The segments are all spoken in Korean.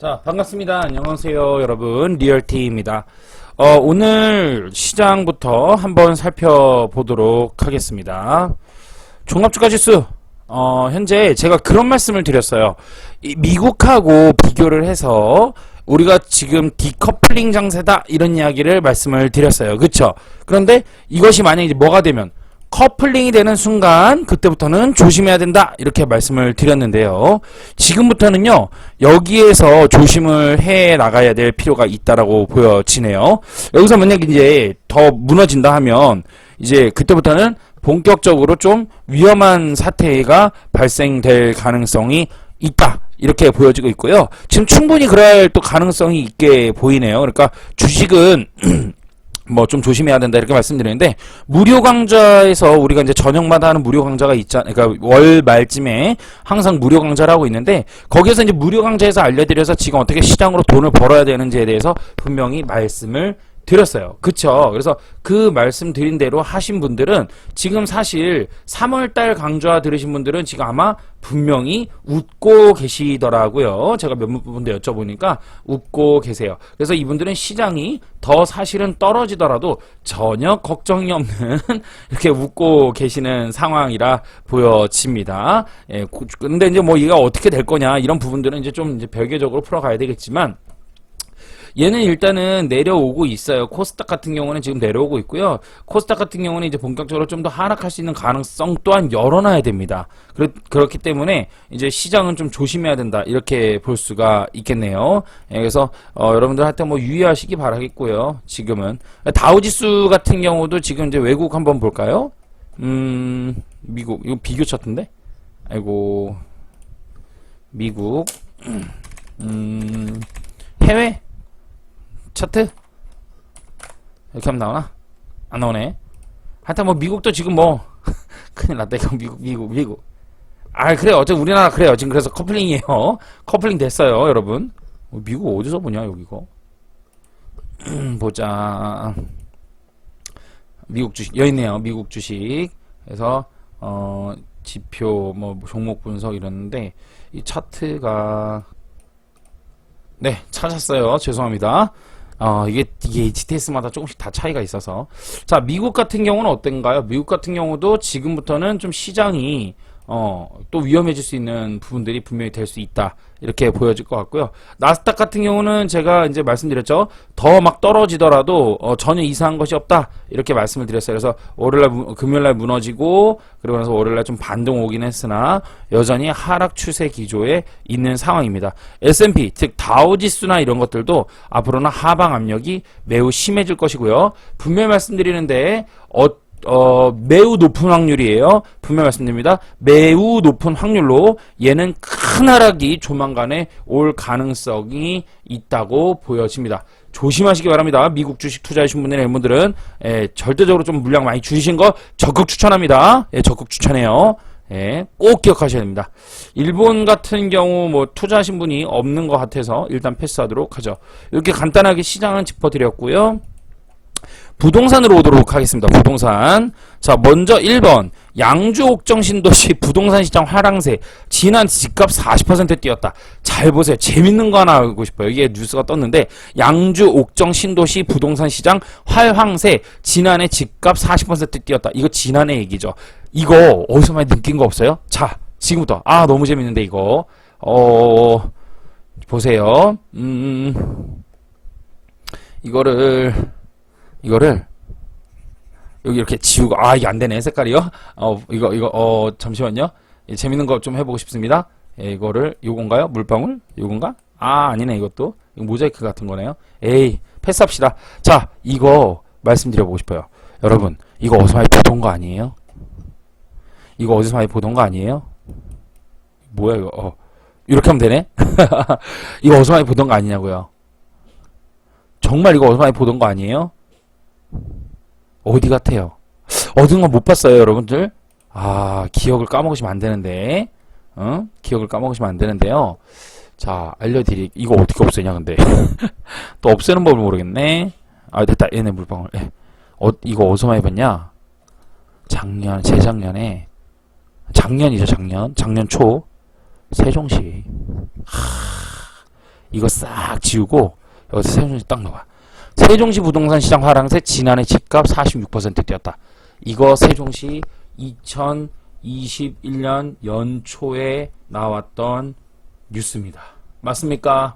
자, 반갑습니다. 안녕하세요, 여러분. 리얼티입니다. 오늘 시장부터 한번 살펴보도록 하겠습니다. 종합주가지수, 현재 제가 그런 말씀을 드렸어요. 미국하고 비교를 해서 우리가 지금 디커플링 장세다 이런 이야기를 말씀을 드렸어요. 그쵸? 그런데 이것이 만약에 이제 뭐가 되면 커플링이 되는 순간 그때부터는 조심해야 된다 이렇게 말씀을 드렸는데요. 지금부터는요 여기에서 조심을 해 나가야 될 필요가 있다라고 보여지네요. 여기서 만약 이제 더 무너진다 하면 이제 그때부터는 본격적으로 좀 위험한 사태가 발생될 가능성이 있다 이렇게 보여지고 있고요. 지금 충분히 그럴 또 가능성이 있게 보이네요. 그러니까 주식은 뭐 좀 조심해야 된다 이렇게 말씀드리는데, 무료 강좌에서 우리가 이제 저녁마다 하는 무료 강좌가 있잖아요. 그러니까 월 말쯤에 항상 무료 강좌를 하고 있는데, 거기에서 이제 무료 강좌에서 알려드려서 지금 어떻게 시장으로 돈을 벌어야 되는지에 대해서 분명히 말씀을 드렸어요. 그쵸? 그래서 그 말씀드린 대로 하신 분들은 지금 사실 3월달 강좌 들으신 분들은 지금 아마 분명히 웃고 계시더라고요. 제가 몇 분들 여쭤보니까 웃고 계세요. 그래서 이분들은 시장이 더 사실은 떨어지더라도 전혀 걱정이 없는 이렇게 웃고 계시는 상황이라 보여집니다. 예, 근데 이제 뭐 이가 어떻게 될 거냐 이런 부분들은 이제 좀 이제 별개적으로 풀어가야 되겠지만, 얘는 일단은 내려오고 있어요. 코스닥 같은 경우는 지금 내려오고 있고요. 코스닥 같은 경우는 이제 본격적으로 좀 더 하락할 수 있는 가능성 또한 열어놔야 됩니다. 그렇기 때문에 이제 시장은 좀 조심해야 된다 이렇게 볼 수가 있겠네요. 예, 그래서 여러분들 하여튼 뭐 유의하시기 바라겠고요. 지금은 다우지수 같은 경우도 지금 이제 외국 한번 볼까요? 미국 이거 비교 차트인데? 아이고 미국 해외 차트? 이렇게 하면 나오나? 안 나오네. 하여튼 뭐 미국도 지금 뭐 큰일 났다 이거. 미국 아 그래요. 어쨌든 우리나라 그래요. 지금 그래서 커플링이에요. 커플링 됐어요 여러분. 미국 어디서 보냐 여기고. 보자. 미국 주식 여기 있네요. 미국 주식. 그래서 지표 뭐 종목 분석 이러는데 이 차트가 네 찾았어요. 죄송합니다. 이게 HTS마다 조금씩 다 차이가 있어서. 자, 미국 같은 경우는 어떤가요? 미국 같은 경우도 지금부터는 좀 시장이, 또 위험해질 수 있는 부분들이 분명히 될 수 있다. 이렇게 보여질 것 같고요. 나스닥 같은 경우는 제가 이제 말씀드렸죠. 더 막 떨어지더라도, 전혀 이상한 것이 없다. 이렇게 말씀을 드렸어요. 그래서 금요일날 무너지고, 그러고 나서 월요일날 좀 반등 오긴 했으나, 여전히 하락 추세 기조에 있는 상황입니다. S&P, 즉, 다우지수나 이런 것들도 앞으로는 하방 압력이 매우 심해질 것이고요. 분명히 말씀드리는데, 매우 높은 확률이에요. 분명히 말씀드립니다. 매우 높은 확률로 얘는 큰 하락이 조만간에 올 가능성이 있다고 보여집니다. 조심하시기 바랍니다. 미국 주식 투자하신 분들은 절대적으로 좀 물량 많이 줄이신 거 적극 추천합니다. 적극 추천해요. 꼭 기억하셔야 됩니다. 일본 같은 경우 뭐 투자하신 분이 없는 것 같아서 일단 패스하도록 하죠. 이렇게 간단하게 시장은 짚어드렸고요. 부동산으로 오도록 하겠습니다. 부동산. 자, 먼저 1번. 양주 옥정 신도시 부동산 시장 화랑세. 지난 집값 40% 뛰었다. 잘 보세요. 재밌는 거 하나 알고 싶어요. 이게 뉴스가 떴는데, 양주 옥정 신도시 부동산 시장 활황세. 지난해 집값 40% 뛰었다. 이거 지난해 얘기죠. 이거 어디서 많이 느낀 거 없어요? 자, 지금부터. 너무 재밌는데, 이거. 보세요. 이거를 여기 이렇게 지우고, 이게 안 되네 색깔이요. 잠시만요. 재밌는 거 좀 해보고 싶습니다. 이거를 요건가요? 물방울? 요건가? 아니네. 이것도 이거 모자이크 같은 거네요. 패스합시다. 자, 이거 말씀드려보고 싶어요. 여러분, 이거 어디서 많이 보던 거 아니에요? 이거 어디서 많이 보던 거 아니에요? 뭐야 이거? 이렇게 하면 되네. 이거 어디서 많이 보던 거 아니냐고요? 정말 이거 어디서 많이 보던 거 아니에요? 어디 같아요? 어딘가 못 봤어요, 여러분들? 기억을 까먹으시면 안 되는데. 기억을 까먹으시면 안 되는데요. 자, 이거 어떻게 없애냐, 근데. 또 없애는 법을 모르겠네. 됐다. 얘네 물방울. 이거 어디서 많이 봤냐? 재작년에. 작년이죠, 작년 초. 세종시. 이거 싹 지우고 여기서 세종시 딱 넣어봐. 세종시 부동산 시장 하락세 지난해 집값 46% 뛰었다. 이거 세종시 2021년 연초에 나왔던 뉴스입니다. 맞습니까?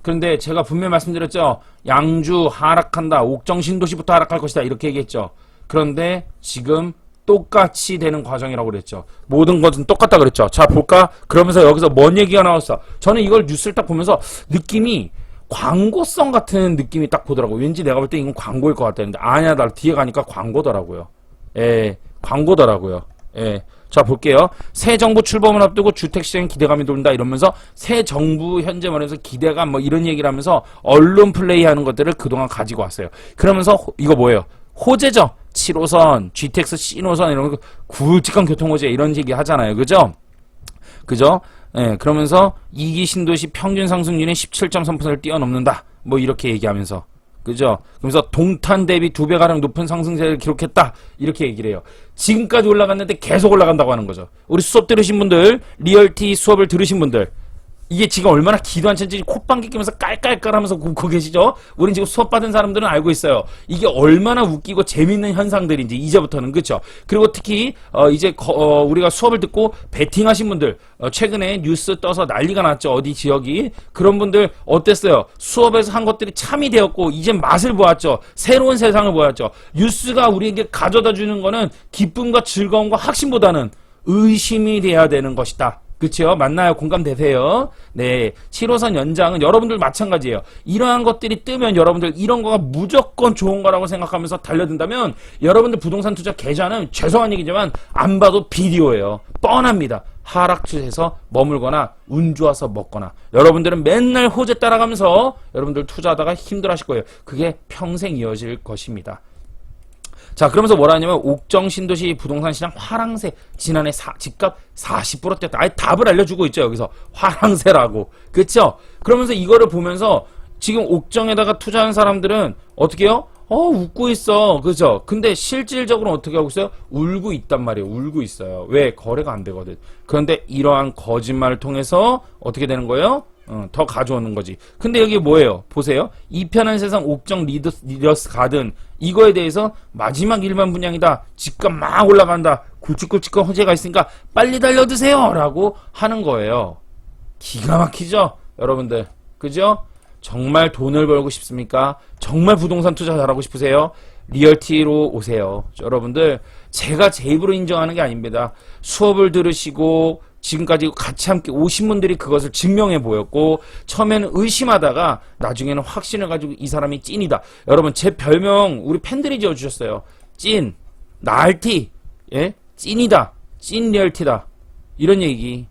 그런데 제가 분명히 말씀드렸죠. 양주 하락한다. 옥정 신도시부터 하락할 것이다. 이렇게 얘기했죠. 그런데 지금 똑같이 되는 과정이라고 그랬죠. 모든 것은 똑같다 그랬죠. 자, 볼까? 그러면서 여기서 뭔 얘기가 나왔어? 저는 이걸 뉴스를 딱 보면서 느낌이 광고성 같은 느낌이 딱 보더라고요. 왠지 내가 볼 때 이건 광고일 것 같았는데 아니야, 나 뒤에 가니까 광고더라고요. 예, 광고더라고요. 예. 자, 볼게요. 새 정부 출범을 앞두고 주택시장에 기대감이 돈다 이러면서 새 정부 현재 말해서 기대감 뭐 이런 얘기를 하면서 언론 플레이하는 것들을 그동안 가지고 왔어요. 그러면서 이거 뭐예요? 호재죠. 7호선, GTX C노선 이런 거 굵직한 교통호재 이런 얘기 하잖아요. 그죠? 그죠? 예, 그러면서 2기 신도시 평균 상승률이 17.3%를 뛰어넘는다. 뭐 이렇게 얘기하면서. 그죠? 그러면서 동탄 대비 2배가량 높은 상승세를 기록했다. 이렇게 얘기를 해요. 지금까지 올라갔는데 계속 올라간다고 하는 거죠. 우리 수업 들으신 분들, 리얼티 수업을 들으신 분들, 이게 지금 얼마나 기도 안 찬지 콧방귀 끼면서 깔깔깔 하면서 굽고 계시죠? 우린 지금 수업 받은 사람들은 알고 있어요. 이게 얼마나 웃기고 재밌는 현상들인지 이제부터는. 그쵸? 그리고 특히 이제 우리가 수업을 듣고 베팅하신 분들, 최근에 뉴스 떠서 난리가 났죠. 어디 지역이. 그런 분들 어땠어요? 수업에서 한 것들이 참이 되었고 이제 맛을 보았죠. 새로운 세상을 보았죠. 뉴스가 우리에게 가져다 주는 거는 기쁨과 즐거움과 확신보다는 의심이 돼야 되는 것이다. 그쵸? 맞나요? 공감되세요? 네. 7호선 연장은 여러분들 마찬가지예요. 이러한 것들이 뜨면 여러분들 이런 거가 무조건 좋은 거라고 생각하면서 달려든다면 여러분들 부동산 투자 계좌는 죄송한 얘기지만 안 봐도 비디오예요. 뻔합니다. 하락 추세에서 머물거나 운 좋아서 먹거나 여러분들은 맨날 호재 따라가면서 여러분들 투자하다가 힘들어 하실 거예요. 그게 평생 이어질 것입니다. 자, 그러면서 뭐라 하냐면 옥정 신도시 부동산 시장 화랑세 지난해 집값 40% 뛰었다. 아예 답을 알려주고 있죠. 여기서 화랑세라고. 그쵸? 그러면서 이거를 보면서 지금 옥정에다가 투자한 사람들은 어떻게 해요? 웃고 있어. 그죠? 근데 실질적으로 어떻게 하고 있어요? 울고 있단 말이에요. 울고 있어요. 왜? 거래가 안 되거든. 그런데 이러한 거짓말을 통해서 어떻게 되는 거예요? 더 가져오는 거지. 근데 여기 뭐예요? 보세요. 이 편한 세상 옥정 리더스 가든 이거에 대해서 마지막 일반 분양이다. 집값 막 올라간다. 굵직굵직한 호재가 있으니까 빨리 달려드세요. 라고 하는 거예요. 기가 막히죠? 여러분들. 그죠? 정말 돈을 벌고 싶습니까? 정말 부동산 투자 잘하고 싶으세요? 리얼티로 오세요. 여러분들, 제가 제 입으로 인정하는 게 아닙니다. 수업을 들으시고 지금까지 같이 함께 오신 분들이 그것을 증명해 보였고 처음에는 의심하다가 나중에는 확신을 가지고 이 사람이 찐이다. 여러분, 제 별명 우리 팬들이 지어주셨어요. 찐, 나알티, 예? 찐이다, 찐 리얼티다. 이런 얘기,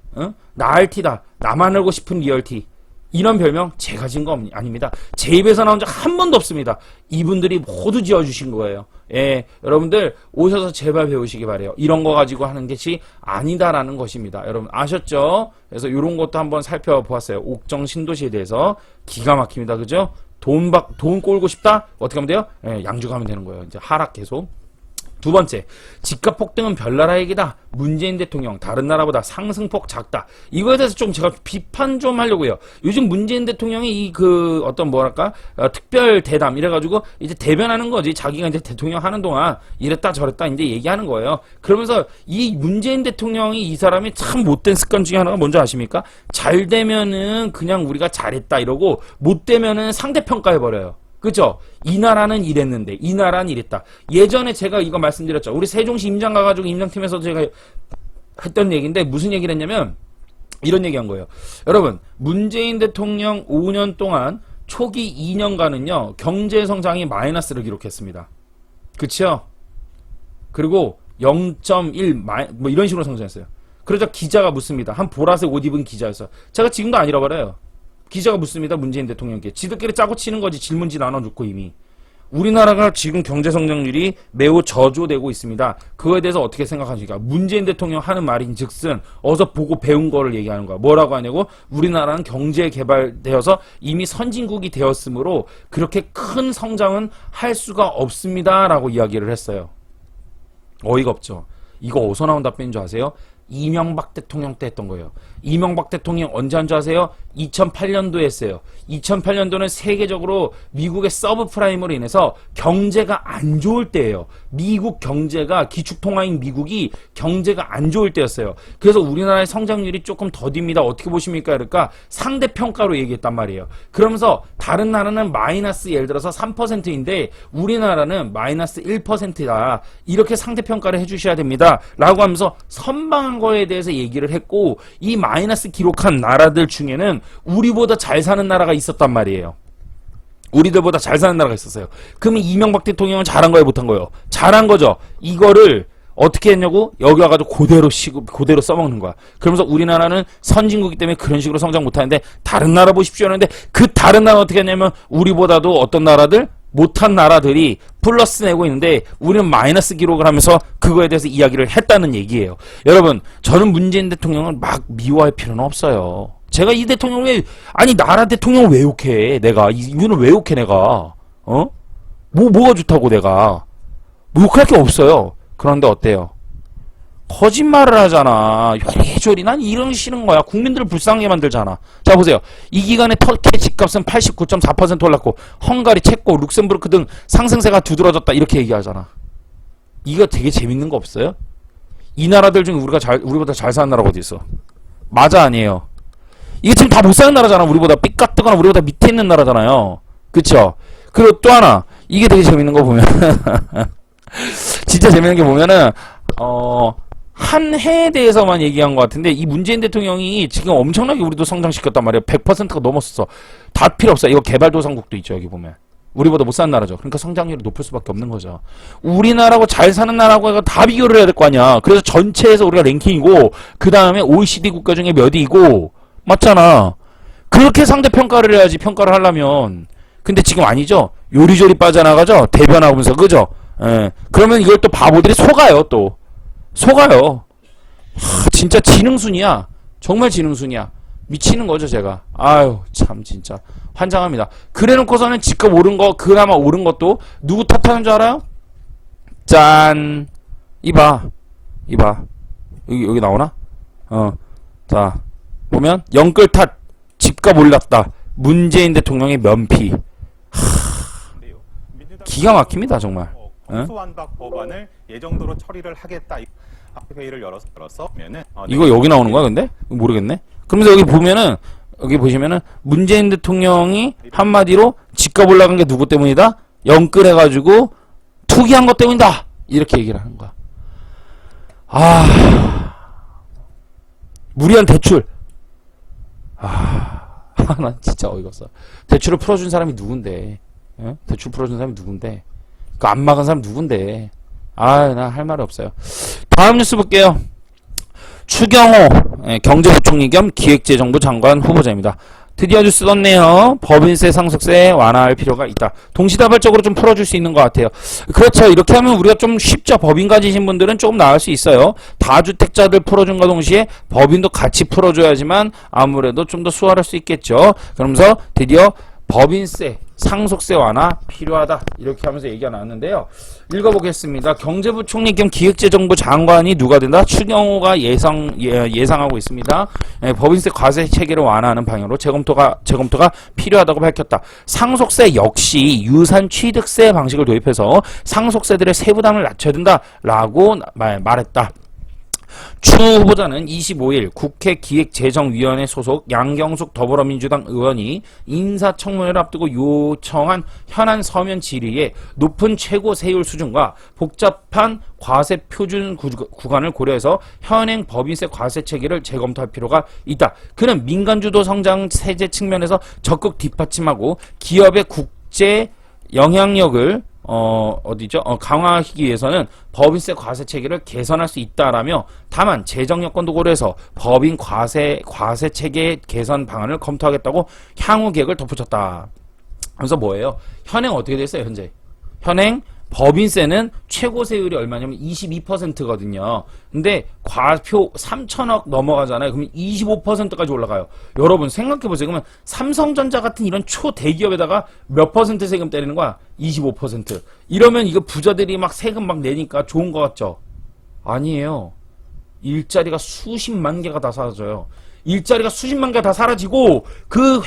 나알티다, 나만 알고 싶은 리얼티. 이런 별명 제가 지은 거 아닙니다. 제 입에서 나온 적 한 번도 없습니다. 이분들이 모두 지어주신 거예요. 예, 여러분들 오셔서 제발 배우시기 바래요. 이런 거 가지고 하는 것이 아니다라는 것입니다. 여러분 아셨죠? 그래서 이런 것도 한번 살펴보았어요. 옥정 신도시에 대해서 기가 막힙니다. 그죠? 돈 꼴고 싶다? 어떻게 하면 돼요? 예, 양주 가면 되는 거예요. 이제 하락 계속. 두 번째, 집값 폭등은 별나라 얘기다. 문재인 대통령 다른 나라보다 상승폭 작다. 이거에 대해서 좀 제가 비판 좀 하려고 해요. 요즘 문재인 대통령이 어떤 뭐랄까 특별 대담 이래가지고 이제 대변하는 거지. 자기가 이제 대통령 하는 동안 이랬다 저랬다 이제 얘기하는 거예요. 그러면서 이 문재인 대통령이 이 사람이 참 못된 습관 중에 하나가 뭔지 아십니까? 잘 되면은 그냥 우리가 잘했다 이러고 못 되면은 상대평가해 버려요. 그죠? 이 나라는 이랬는데 이 나라는 이랬다. 예전에 제가 이거 말씀드렸죠. 우리 세종시 임장 가가지고 임장팀에서 제가 했던 얘기인데 무슨 얘기를 했냐면 이런 얘기한 거예요. 여러분, 문재인 대통령 5년 동안 초기 2년간은요 경제성장이 마이너스를 기록했습니다. 그쵸? 그리고 0.1 뭐 이런 식으로 성장했어요. 그러자 기자가 묻습니다. 한 보라색 옷 입은 기자였어요. 제가 지금도 안 잃어버려요. 기자가 묻습니다. 문재인 대통령께. 지들끼리 짜고 치는 거지. 질문지 나눠놓고 이미. 우리나라가 지금 경제성장률이 매우 저조되고 있습니다. 그거에 대해서 어떻게 생각하십니까? 문재인 대통령 하는 말인 즉슨 어서 보고 배운 거를 얘기하는 거야. 뭐라고 하냐고? 우리나라는 경제 개발되어서 이미 선진국이 되었으므로 그렇게 큰 성장은 할 수가 없습니다. 라고 이야기를 했어요. 어이가 없죠. 이거 어디서 나온 답변인 줄 아세요? 이명박 대통령 때 했던 거예요. 이명박 대통령 언제 한 줄 아세요? 2008년도에 했어요. 2008년도는 세계적으로 미국의 서브프라임으로 인해서 경제가 안 좋을 때예요. 미국 경제가, 기축통화인 미국이 경제가 안 좋을 때였어요. 그래서 우리나라의 성장률이 조금 더딥니다. 어떻게 보십니까? 그러니까 상대평가로 얘기했단 말이에요. 그러면서 다른 나라는 마이너스 예를 들어서 3%인데 우리나라는 마이너스 1%다. 이렇게 상대평가를 해주셔야 됩니다. 라고 하면서 선방한 거에 대해서 얘기를 했고, 이 마이너스 기록한 나라들 중에는 우리보다 잘 사는 나라가 있었단 말이에요. 우리들보다 잘 사는 나라가 있었어요. 그러면 이명박 대통령은 잘한 거예요, 못한 거예요? 잘한 거죠. 이거를 어떻게 했냐고? 여기 와가지고 그대로 써먹는 거야. 그러면서 우리나라는 선진국이기 때문에 그런 식으로 성장 못하는데 다른 나라 보십시오 하는데, 그 다른 나라 어떻게 했냐면 우리보다도 어떤 나라들? 못한 나라들이 플러스 내고 있는데 우리는 마이너스 기록을 하면서 그거에 대해서 이야기를 했다는 얘기예요. 여러분, 저는 문재인 대통령을 막 미워할 필요는 없어요. 제가 이 대통령을 왜, 아니 나라 대통령을 왜 욕해? 내가 이분을 왜 욕해? 내가 뭐가 좋다고 내가 뭐 욕할 게 없어요. 그런데 어때요? 거짓말을 하잖아. 요리조리. 난 이런 게 싫은 거야. 국민들을 불쌍하게 만들잖아. 자, 보세요. 이 기간에 터키 집값은 89.4% 올랐고 헝가리, 체코, 룩셈부르크 등 상승세가 두드러졌다. 이렇게 얘기하잖아. 이거 되게 재밌는 거 없어요? 이 나라들 중에 우리보다 잘 사는 나라가 어디 있어? 맞아, 아니에요? 이게 지금 다 못 사는 나라잖아. 우리보다 삐까뜨거나 우리보다 밑에 있는 나라잖아요. 그쵸? 그리고 또 하나. 이게 되게 재밌는 거 보면 진짜 재밌는 게 보면은 한 해에 대해서만 얘기한 것 같은데, 이 문재인 대통령이 지금 엄청나게 우리도 성장시켰단 말이에요. 100%가 넘었어. 다 필요 없어. 이거 개발도상국도 있죠, 여기 보면. 우리보다 못 사는 나라죠. 그러니까 성장률이 높을 수밖에 없는 거죠. 우리나라하고 잘 사는 나라하고 해서 다 비교를 해야 될 거 아니야. 그래서 전체에서 우리가 랭킹이고, 그 다음에 OECD 국가 중에 몇 위이고, 맞잖아. 그렇게 상대평가를 해야지, 평가를 하려면. 근데 지금 아니죠? 요리조리 빠져나가죠? 대변하면서, 그죠? 예. 그러면 이걸 또 바보들이 속아요, 또. 속아요. 진짜 지능순이야. 정말 지능순이야. 미치는 거죠, 제가. 아유, 참, 진짜. 환장합니다. 그래 놓고서는 집값 오른 거, 그나마 오른 것도 누구 탓하는 줄 알아요? 짠. 이봐. 여기 나오나? 자. 보면, 영끌 탓. 집값 올랐다. 문재인 대통령의 면피. 기가 막힙니다, 정말. 공수완박 법안을 예정대로 처리를 하겠다. 회의를 열었으면은 이거 여기 나오는 거야, 근데? 모르겠네. 그러면서 여기 보면은, 여기 보시면은, 문재인 대통령이 한마디로 집값 올라간 게 누구 때문이다? 영끌해가지고, 투기한 것 때문이다! 이렇게 얘기를 하는 거야. 무리한 대출. 난 진짜 어이가 없어. 대출을 풀어준 사람이 누군데? 예? 대출 풀어준 사람이 누군데? 그 안 막은 사람 누군데? 나 할 말이 없어요. 다음 뉴스 볼게요. 추경호 경제부총리 겸 기획재정부 장관 후보자입니다. 드디어 뉴스 떴네요. 법인세 상속세 완화할 필요가 있다. 동시다발적으로 좀 풀어줄 수 있는 것 같아요. 그렇죠. 이렇게 하면 우리가 좀 쉽죠. 법인 가지신 분들은 조금 나을 수 있어요. 다주택자들 풀어준과 동시에 법인도 같이 풀어줘야지만 아무래도 좀 더 수월할 수 있겠죠. 그러면서 드디어 법인세 상속세 완화 필요하다. 이렇게 하면서 얘기가 나왔는데요. 읽어보겠습니다. 경제부총리 겸 기획재정부 장관이 누가 된다? 추경호가 예상하고 있습니다. 법인세 과세 체계를 완화하는 방향으로 재검토가 필요하다고 밝혔다. 상속세 역시 유산 취득세 방식을 도입해서 상속세들의 세부담을 낮춰야 된다라고 말했다. 추 후보자는 25일 국회 기획재정위원회 소속 양경숙 더불어민주당 의원이 인사청문회를 앞두고 요청한 현안 서면 질의에 높은 최고 세율 수준과 복잡한 과세 표준 구간을 고려해서 현행 법인세 과세 체계를 재검토할 필요가 있다. 그는 민간주도 성장 세제 측면에서 적극 뒷받침하고 기업의 국제 영향력을 강화하기 위해서는 법인세 과세 체계를 개선할 수 있다라며, 다만 재정 여건도 고려해서 법인 과세 체계 개선 방안을 검토하겠다고 향후 계획을 덧붙였다. 그래서 뭐예요? 현행 어떻게 됐어요, 현재? 현행 법인세는 최고 세율이 얼마냐면 22%거든요. 근데 과표 3천억 넘어가잖아요. 그러면 25%까지 올라가요. 여러분 생각해보세요. 그러면 삼성전자 같은 이런 초대기업에다가 몇 퍼센트 세금 때리는 거야? 25%. 이러면 이거 부자들이 막 세금 막 내니까 좋은 거 같죠? 아니에요. 일자리가 수십만 개가 다 사라져요. 일자리가 수십만 개가 다 사라지고 그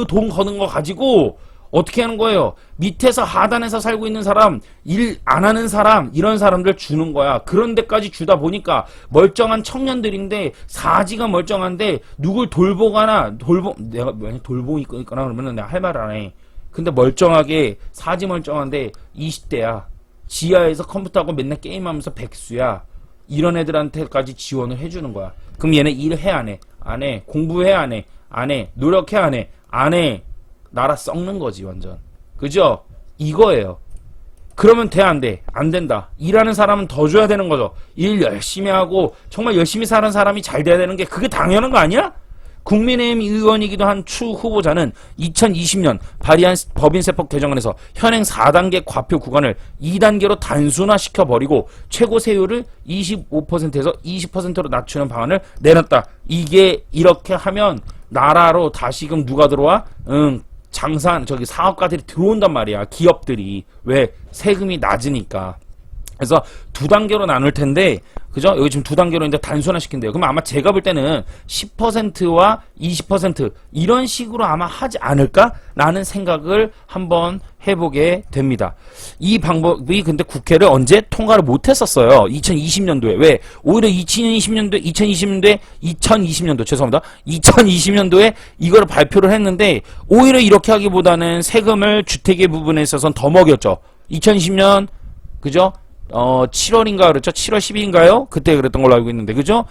돈 거는 거 가지고 어떻게 하는 거예요? 밑에서 하단에서 살고 있는 사람, 일 안 하는 사람, 이런 사람들 주는 거야. 그런 데까지 주다 보니까 멀쩡한 청년들인데 사지가 멀쩡한데 누굴 돌보거나 내가 만약 돌보거나 그러면은 내가 할 말 안 해. 근데 멀쩡하게 사지 멀쩡한데 20대야. 지하에서 컴퓨터하고 맨날 게임하면서 백수야. 이런 애들한테까지 지원을 해주는 거야. 그럼 얘네 일해 안 해? 안 해. 공부해 안 해? 안 해. 노력해 안 해? 안 해. 나라 썩는 거지 완전. 그죠? 이거예요. 그러면 돼 안 돼? 안 된다. 일하는 사람은 더 줘야 되는 거죠. 일 열심히 하고 정말 열심히 사는 사람이 잘 돼야 되는 게 그게 당연한 거 아니야? 국민의힘 의원이기도 한 추 후보자는 2020년 발의한 법인세법 개정안에서 현행 4단계 과표 구간을 2단계로 단순화시켜버리고 최고 세율을 25%에서 20%로 낮추는 방안을 내놨다. 이게 이렇게 하면 나라로 다시금 누가 들어와? 사업가들이 들어온단 말이야. 기업들이. 왜? 세금이 낮으니까. 그래서 2단계로 나눌 텐데, 그죠? 여기 지금 2단계로 이제 단순화시킨대요. 그럼 아마 제가 볼 때는 10%와 20% 이런 식으로 아마 하지 않을까라는 생각을 한번 해보게 됩니다. 이 방법이 근데 국회를 언제 통과를 못했었어요. 2020년도에. 왜? 오히려 2020년도에 이거를 발표를 했는데 오히려 이렇게 하기보다는 세금을 주택의 부분에 있어서는 더 먹였죠. 2020년 그죠? 7월인가 그랬죠? 7월 10일인가요? 그때 그랬던 걸로 알고 있는데, 그죠?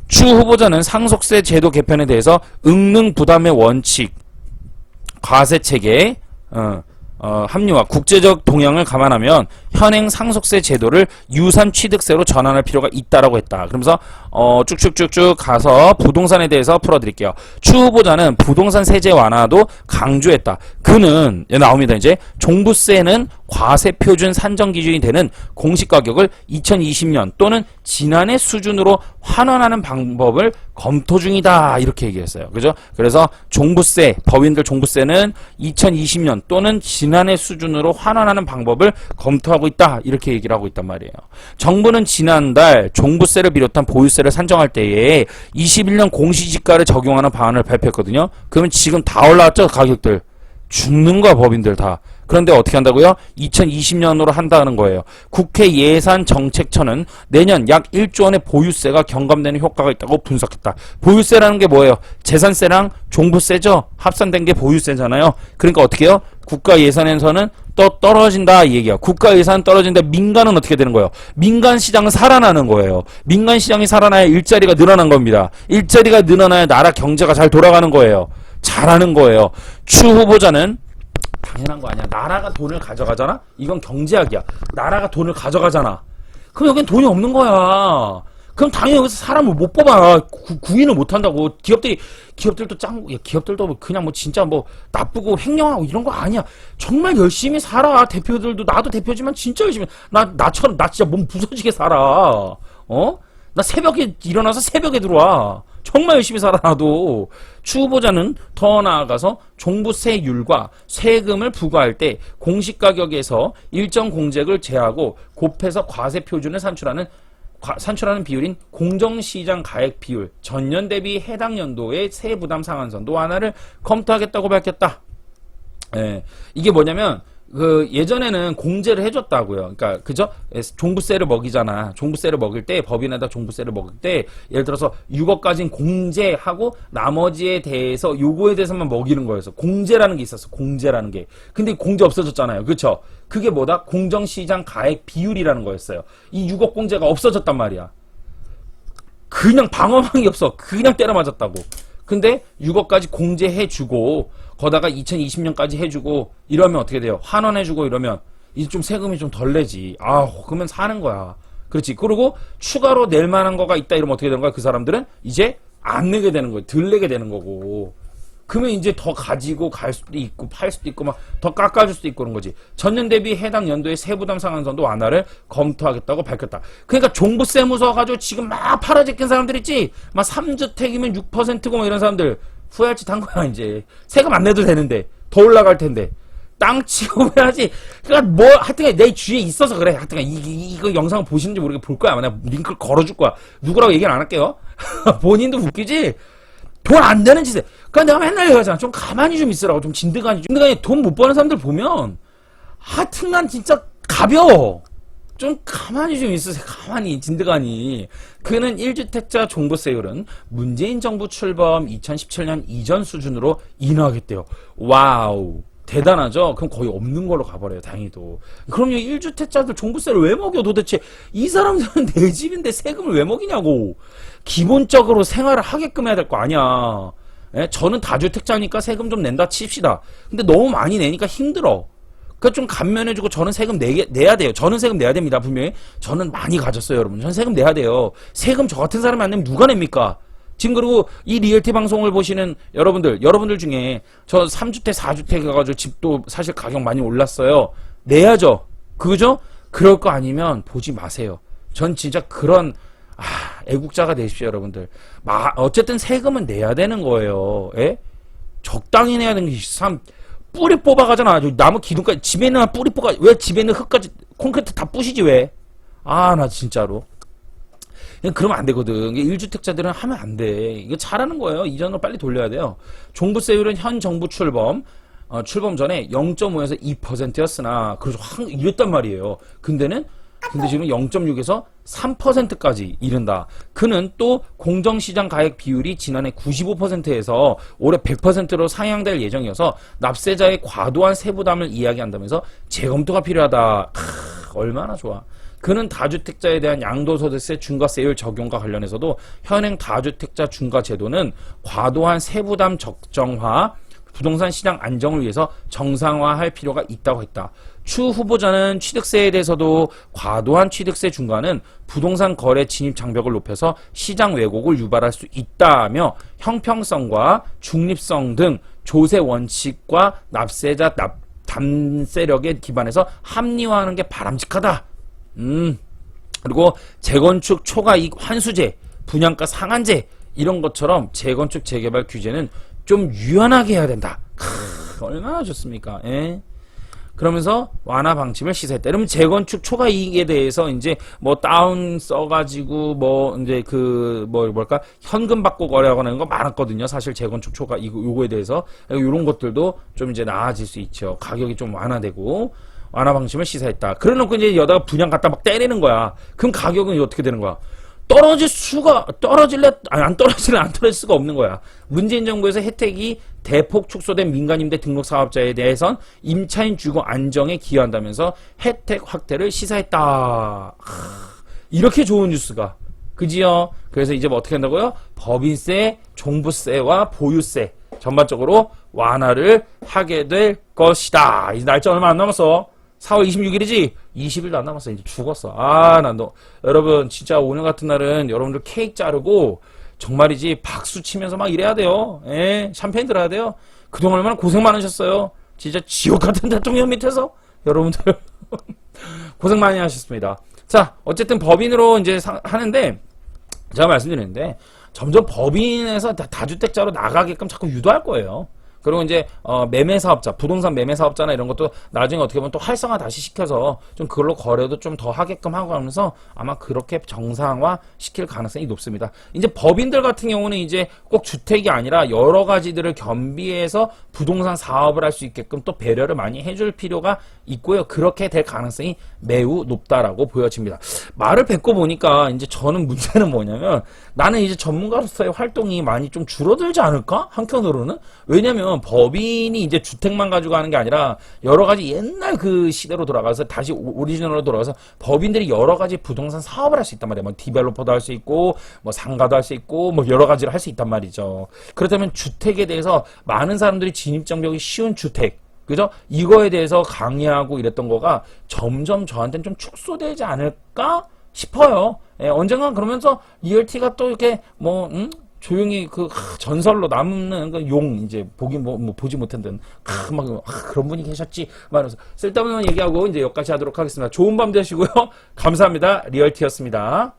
추 후보자는 상속세 제도 개편에 대해서 응능 부담의 원칙, 과세 체계, 합리화, 국제적 동향을 감안하면 현행 상속세 제도를 유산 취득세로 전환할 필요가 있다라고 했다. 그러면서 쭉쭉쭉쭉 가서 부동산에 대해서 풀어드릴게요. 추 후보자는 부동산 세제 완화도 강조했다. 그는 나옵니다. 이제 종부세는 과세 표준 산정 기준이 되는 공시가격을 2020년 또는 지난해 수준으로 환원하는 방법을 검토 중이다. 이렇게 얘기했어요. 그죠? 그래서 종부세, 법인들 종부세는 2020년 또는 지난해 수준으로 환원하는 방법을 검토하고 있다. 이렇게 얘기를 하고 있단 말이에요. 정부는 지난달 종부세를 비롯한 보유세를 산정할 때에 21년 공시지가를 적용하는 방안을 발표했거든요. 그러면 지금 다 올라왔죠? 가격들. 죽는 거야, 법인들 다. 그런데 어떻게 한다고요? 2020년으로 한다는 거예요. 국회 예산정책처는 내년 약 1조 원의 보유세가 경감되는 효과가 있다고 분석했다. 보유세라는 게 뭐예요? 재산세랑 종부세죠? 합산된 게 보유세잖아요. 그러니까 어떻게 해요? 국가 예산에서는 또 떨어진다 이 얘기야. 국가 예산 떨어진다. 민간은 어떻게 되는 거예요? 민간 시장은 살아나는 거예요. 민간 시장이 살아나야 일자리가 늘어난 겁니다. 일자리가 늘어나야 나라 경제가 잘 돌아가는 거예요. 잘하는 거예요. 추 후보자는 당연한 거 아니야. 나라가 돈을 가져가잖아? 이건 경제학이야. 나라가 돈을 가져가잖아. 그럼 여긴 돈이 없는 거야. 그럼 당연히 여기서 사람을 못 뽑아. 구인을 못 한다고. 기업들도 기업들도 그냥 뭐 진짜 뭐 나쁘고 횡령하고 이런 거 아니야. 정말 열심히 살아. 대표들도, 나도 대표지만 진짜 열심히. 나처럼, 나 진짜 몸 부서지게 살아. 나 새벽에 일어나서 새벽에 들어와. 정말 열심히 살아, 나도. 추 후보자는 더 나아가서 종부세율과 세금을 부과할 때 공시가격에서 일정 공제를 제하고 곱해서 과세 표준을 산출하는 비율인 공정시장 가액 비율, 전년 대비 해당 연도의 세부담 상한선도 완화를 검토하겠다고 밝혔다. 예, 이게 뭐냐면 예전에는 공제를 해줬다고요. 그러니까 그죠? 종부세를 먹이잖아. 종부세를 먹일 때 법인에다 종부세를 먹을 때 예를 들어서 6억까지는 공제하고 나머지에 대해서 요거에 대해서만 먹이는 거였어. 공제라는 게 있었어. 공제라는 게. 근데 공제 없어졌잖아요. 그렇죠? 그게 뭐다? 공정시장 가액 비율이라는 거였어요. 이 6억 공제가 없어졌단 말이야. 그냥 방어망이 없어. 그냥 때려 맞았다고. 근데 6억까지 공제해주고 거다가 2020년까지 해주고 이러면 어떻게 돼요? 환원해주고 이러면 이제 좀 세금이 좀 덜 내지. 그러면 사는 거야. 그렇지. 그리고 추가로 낼 만한 거가 있다 이러면 어떻게 되는 거야? 그 사람들은 이제 안 내게 되는 거예요. 덜 내게 되는 거고. 그러면 이제 더 가지고 갈 수도 있고 팔 수도 있고 막 더 깎아줄 수도 있고 그런 거지. 전년 대비 해당 연도의 세부담 상한선도 완화를 검토하겠다고 밝혔다. 그러니까 종부세 무서워가지고 지금 막 팔아제낀 사람들 있지? 막 3주택이면 6%고 막 이런 사람들 후회할 짓 한 거야 이제. 세금 안 내도 되는데 더 올라갈 텐데. 땅 취급해야지. 그러니까 뭐 하여튼 내 주위에 있어서 그래. 하여튼 이거 영상 보시는지 모르게 볼 거야. 아마 내가 링크를 걸어줄 거야. 누구라고 얘기는 안 할게요. 본인도 웃기지. 돈 안 되는 짓에. 그러니까 내가 맨날 얘기하잖아. 좀 가만히 좀 있으라고. 좀 진드가니. 돈 못 버는 사람들 보면 하여튼간 진짜 가벼워. 좀 가만히 좀 있으세요. 가만히 진드가니. 그는 1주택자 종부세율은 문재인 정부 출범 2017년 이전 수준으로 인하하겠대요. 와우. 대단하죠? 그럼 거의 없는 걸로 가버려요. 다행히도. 그럼요. 1주택자들 종부세를 왜 먹여 도대체. 이 사람들은 내 집인데 세금을 왜 먹이냐고. 기본적으로 생활을 하게끔 해야 될 거 아니야. 예? 저는 다주택자니까 세금 좀 낸다 칩시다. 근데 너무 많이 내니까 힘들어. 그러니까 좀 감면해주고 저는 세금 내야 돼요. 저는 세금 내야 됩니다. 분명히. 저는 많이 가졌어요, 여러분. 저는 세금 내야 돼요. 세금 저 같은 사람이 안 내면 누가 냅니까? 지금 그리고 이 리얼티 방송을 보시는 여러분들 중에 저 3주택, 4주택 해가지고 집도 사실 가격 많이 올랐어요. 내야죠. 그죠? 그럴 거 아니면 보지 마세요. 전 진짜 그런, 애국자가 되십시오, 여러분들. 어쨌든 세금은 내야 되는 거예요. 예? 적당히 내야 되는 게 참, 뿌리 뽑아가잖아. 나무 기둥까지, 집에 있는 뿌리 뽑아, 왜 집에 있는 흙까지, 콘크리트 다 부시지, 왜? 나 진짜로. 그러면 안 되거든. 1주택자들은 하면 안 돼. 이거 잘하는 거예요. 이전으로 빨리 돌려야 돼요. 종부세율은 현 정부 출범 전에 0.5에서 2%였으나, 그래서 이랬단 말이에요. 근데 지금 0.6에서 3%까지 이른다. 그는 또 공정시장 가액 비율이 지난해 95%에서 올해 100%로 상향될 예정이어서 납세자의 과도한 세부담을 이야기한다면서 재검토가 필요하다. 얼마나 좋아. 그는 다주택자에 대한 양도소득세 중과세율 적용과 관련해서도 현행 다주택자 중과제도는 과도한 세부담 적정화, 부동산 시장 안정을 위해서 정상화할 필요가 있다고 했다. 추 후보자는 취득세에 대해서도 과도한 취득세 중과는 부동산 거래 진입 장벽을 높여서 시장 왜곡을 유발할 수 있다며 형평성과 중립성 등 조세 원칙과 납세자 담세력에 기반해서 합리화하는 게 바람직하다. 그리고 재건축 초과이익 환수제, 분양가 상한제 이런 것처럼 재건축 재개발 규제는 좀 유연하게 해야 된다. 얼마나 좋습니까? 예? 그러면서 완화 방침을 시사했다. 그러면 재건축 초과 이익에 대해서 이제 뭐 다운 써가지고 뭐 이제 뭘까 현금 받고 거래하거나 이런 거 많았거든요. 사실 재건축 초과 요거에 대해서 이런 것들도 좀 이제 나아질 수 있죠. 가격이 좀 완화되고 완화 방침을 시사했다. 그래놓고 이제 여다가 분양 갖다 막 때리는 거야. 그럼 가격은 어떻게 되는 거야? 안 떨어질 수가 없는 거야. 문재인 정부에서 혜택이 대폭 축소된 민간임대 등록 사업자에 대해선 임차인 주거 안정에 기여한다면서 혜택 확대를 시사했다. 이렇게 좋은 뉴스가. 그지요? 그래서 이제 뭐 어떻게 한다고요? 법인세, 종부세와 보유세 전반적으로 완화를 하게 될 것이다. 이제 날짜 얼마 안 남았어. 4월 26일이지? 20일도 안 남았어. 이제 죽었어. 여러분, 진짜 오늘 같은 날은 여러분들 케이크 자르고, 정말이지, 박수 치면서 막 이래야 돼요. 예, 샴페인 들어야 돼요. 그동안 얼마나 고생 많으셨어요. 진짜 지옥 같은 대통령 밑에서. 여러분들, 고생 많이 하셨습니다. 자, 어쨌든 법인으로 이제 하는데, 제가 말씀드렸는데, 점점 법인에서 다주택자로 나가게끔 자꾸 유도할 거예요. 그리고 이제 매매 사업자, 부동산 매매 사업자나 이런 것도 나중에 어떻게 보면 또 활성화 다시 시켜서 좀 그걸로 거래도 좀 더 하게끔 하고 하면서 아마 그렇게 정상화 시킬 가능성이 높습니다. 이제 법인들 같은 경우는 이제 꼭 주택이 아니라 여러 가지들을 겸비해서 부동산 사업을 할 수 있게끔 또 배려를 많이 해줄 필요가 있고요. 그렇게 될 가능성이 매우 높다라고 보여집니다. 말을 뱉고 보니까 이제 저는 문제는 뭐냐면 나는 이제 전문가로서의 활동이 많이 좀 줄어들지 않을까? 한편으로는. 왜냐면 법인이 이제 주택만 가지고 하는 게 아니라 여러 가지 옛날 그 시대로 돌아가서 다시 오리지널로 돌아가서 법인들이 여러 가지 부동산 사업을 할 수 있단 말이에요. 뭐 디벨로퍼도 할 수 있고 뭐 상가도 할 수 있고 뭐 여러 가지를 할 수 있단 말이죠. 그렇다면 주택에 대해서 많은 사람들이 진입장벽이 쉬운 주택, 그죠? 이거에 대해서 강의하고 이랬던 거가 점점 저한테는 좀 축소되지 않을까 싶어요. 예, 언젠간 그러면서 리얼티가 또 이렇게 조용히 전설로 남는 그 이제 보지 못한 듯 그런 분이 계셨지 말면서 쓸데없는 얘기하고 이제 여기까지 하도록 하겠습니다. 좋은 밤 되시고요. 감사합니다. 리얼티였습니다.